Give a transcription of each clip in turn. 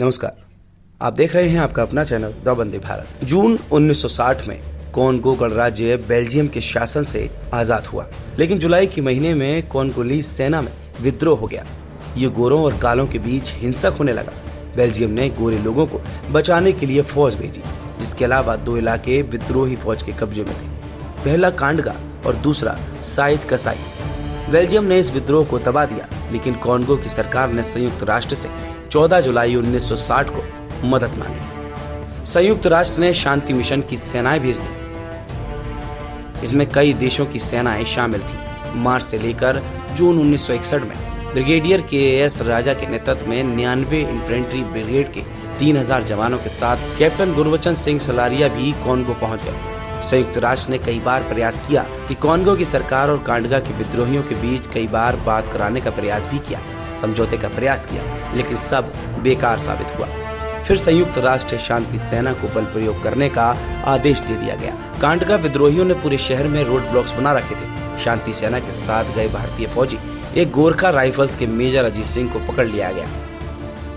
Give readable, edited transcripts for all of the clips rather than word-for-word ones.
नमस्कार, आप देख रहे हैं आपका अपना चैनल द वंदे भारत। जून 1960 में कॉन्गो गणराज्य बेल्जियम के शासन से आजाद हुआ, लेकिन जुलाई के महीने में कॉन्गोलीज सेना में विद्रोह हो गया। ये गोरों और कालों के बीच हिंसक होने लगा। बेल्जियम ने गोरे लोगों को बचाने के लिए फौज भेजी, जिसके अलावा 2 इलाके विद्रोही फौज के कब्जे में थे, पहला कांडगा और दूसरा साइद कसाई। बेल्जियम ने इस विद्रोह को दबा दिया, लेकिन कॉन्गो की सरकार ने संयुक्त राष्ट्र से 14 जुलाई 1960 को मदद मांगी। संयुक्त राष्ट्र ने शांति मिशन की सेनाएं भेज दी। इसमें कई देशों की सेनाएं शामिल थीं। मार्च से लेकर जून 1961 में ब्रिगेडियर के.एस. राजा के नेतृत्व में 99 इन्फेंट्री ब्रिगेड के 3000 जवानों के साथ कैप्टन गुरबचन सिंह सलारिया भी कॉन्गो पहुंच गए। संयुक्त राष्ट्र ने कई बार प्रयास किया कि कॉन्गो की सरकार और कांडगा के विद्रोहियों के बीच कई बार बात कराने का प्रयास भी किया, समझौते का प्रयास किया, लेकिन सब बेकार साबित हुआ। फिर संयुक्त राष्ट्र शांति सेना को बल प्रयोग करने का आदेश दे दिया गया। कांडगा विद्रोहियों ने पूरे शहर में रोड ब्लॉक्स बना रखे थे। शांति सेना के साथ गए भारतीय फौजी एक गोरखा राइफल्स के मेजर अजीत सिंह को पकड़ लिया गया।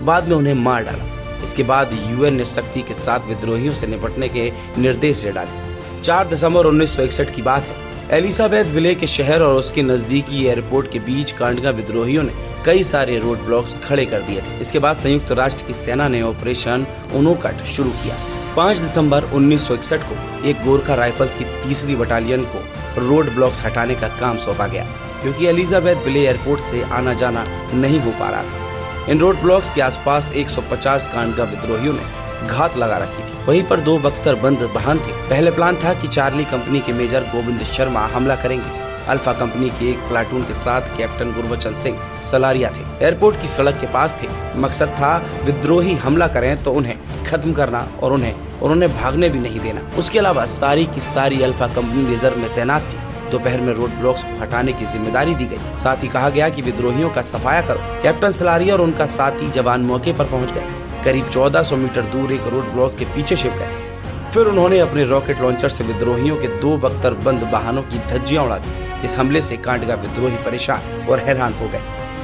बाद में उन्हें मार डाला। इसके बाद यूएन ने सख्ती के साथ विद्रोहियों से निपटने के निर्देश दे डाले। 4 दिसंबर 1961 की बात है। एलिजाबेथ विले के शहर और उसके नजदीकी एयरपोर्ट के बीच कांडगा विद्रोहियों ने कई सारे रोड ब्लॉक्स खड़े कर दिए थे। इसके बाद संयुक्त राष्ट्र की सेना ने ऑपरेशन उनोकट शुरू किया। 5 दिसंबर 1961 को एक गोरखा राइफल्स की 3री बटालियन को रोड ब्लॉक्स हटाने का काम सौंपा गया, क्योंकि एलिजाबेथ विले एयरपोर्ट से आना जाना नहीं हो पा रहा था। इन रोड ब्लॉक्स के आसपास 150 कांडगा विद्रोहियों ने घात लगा रखी थी। वहीं पर 2 बख्तरबंद वाहन थे। पहले प्लान था कि चार्ली कंपनी के मेजर गोविंद शर्मा हमला करेंगे। अल्फा कंपनी के एक प्लाटून के साथ कैप्टन गुरबचन सिंह सलारिया थे। एयरपोर्ट की सड़क के पास थे। मकसद था विद्रोही हमला करें तो उन्हें खत्म करना और उन्हें भागने भी नहीं देना। उसके अलावा सारी की सारी अल्फा कंपनी रिजर्व में तैनात थी। दोपहर में रोड ब्लॉक्स को हटाने की जिम्मेदारी दी गई। साथ ही कहा गया कि विद्रोहियों का सफाया करो। कैप्टन सलारिया और उनका साथी जवान मौके पर पहुंच गए। करीब 1400 मीटर दूर एक रोड ब्लॉक के पीछे छिप गए। फिर उन्होंने अपने रॉकेट लॉन्चर से विद्रोहियों के 2 बख्तरबंद वाहनों की धज्जियां उड़ा दी। इस हमले से कांडगा विद्रोही परेशान और हैरान हो गए।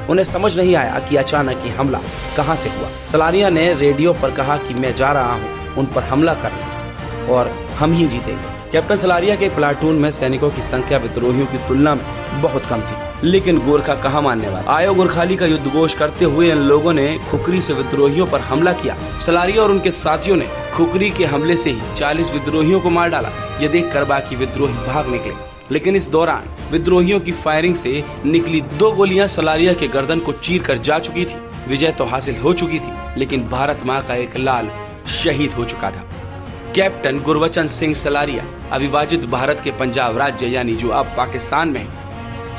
उन्हें समझ नहीं आया कि अचानक ये हमला कहां से हुआ। सलारिया ने रेडियो पर कहा कि मैं जा रहा हूं उन पर हमला करने और हम ही जीतेंगे। कैप्टन सलारिया के प्लाटून में सैनिकों की संख्या विद्रोहियों की तुलना में बहुत कम थी, लेकिन गोरखा कहाँ मानने वाले। आयो गोरखाली का युद्ध घोष करते हुए इन लोगों ने खुकरी से विद्रोहियों पर हमला किया। सलारिया और उनके साथियों ने खुकरी के हमले से ही 40 विद्रोहियों को मार डाला। ये देखकर बाकी विद्रोही भाग निकले, लेकिन इस दौरान विद्रोहियों की फायरिंग से निकली 2 गोलियां सलारिया के गर्दन को चीर कर जा चुकी थी। विजय तो हासिल हो चुकी थी, लेकिन भारत माँ का एक लाल शहीद हो चुका था। कैप्टन गुरबचन सिंह सलारिया अविभाजित भारत के पंजाब राज्य यानी जो अब पाकिस्तान में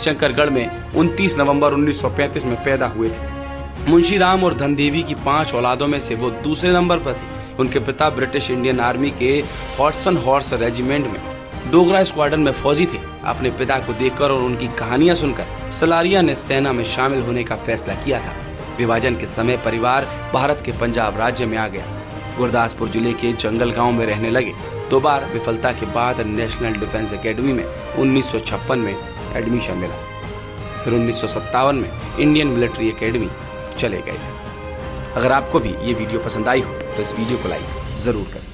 शंकरगढ़ में 29 नवंबर 1935 में पैदा हुए थे। मुंशी राम और धनदेवी की 5 औलादों में से वो दूसरे नंबर पर थे। उनके पिता ब्रिटिश इंडियन आर्मी के हॉटसन हॉर्स रेजिमेंट में डोगरा स्क्वाड्रन में फौजी थे। अपने पिता को देखकर और उनकी कहानियां सुनकर सलारिया ने सेना में शामिल होने का फैसला किया था। विभाजन के समय परिवार भारत के पंजाब राज्य में आ गया। गुरदासपुर जिले के जंगल गांव में रहने लगे। 2 बार विफलता के बाद नेशनल डिफेंस एकेडमी में 1956 में एडमिशन मिला। फिर 1957 में इंडियन मिलिट्री एकेडमी चले गए थे। अगर आपको भी ये वीडियो पसंद आई हो तो इस वीडियो को लाइक जरूर करें।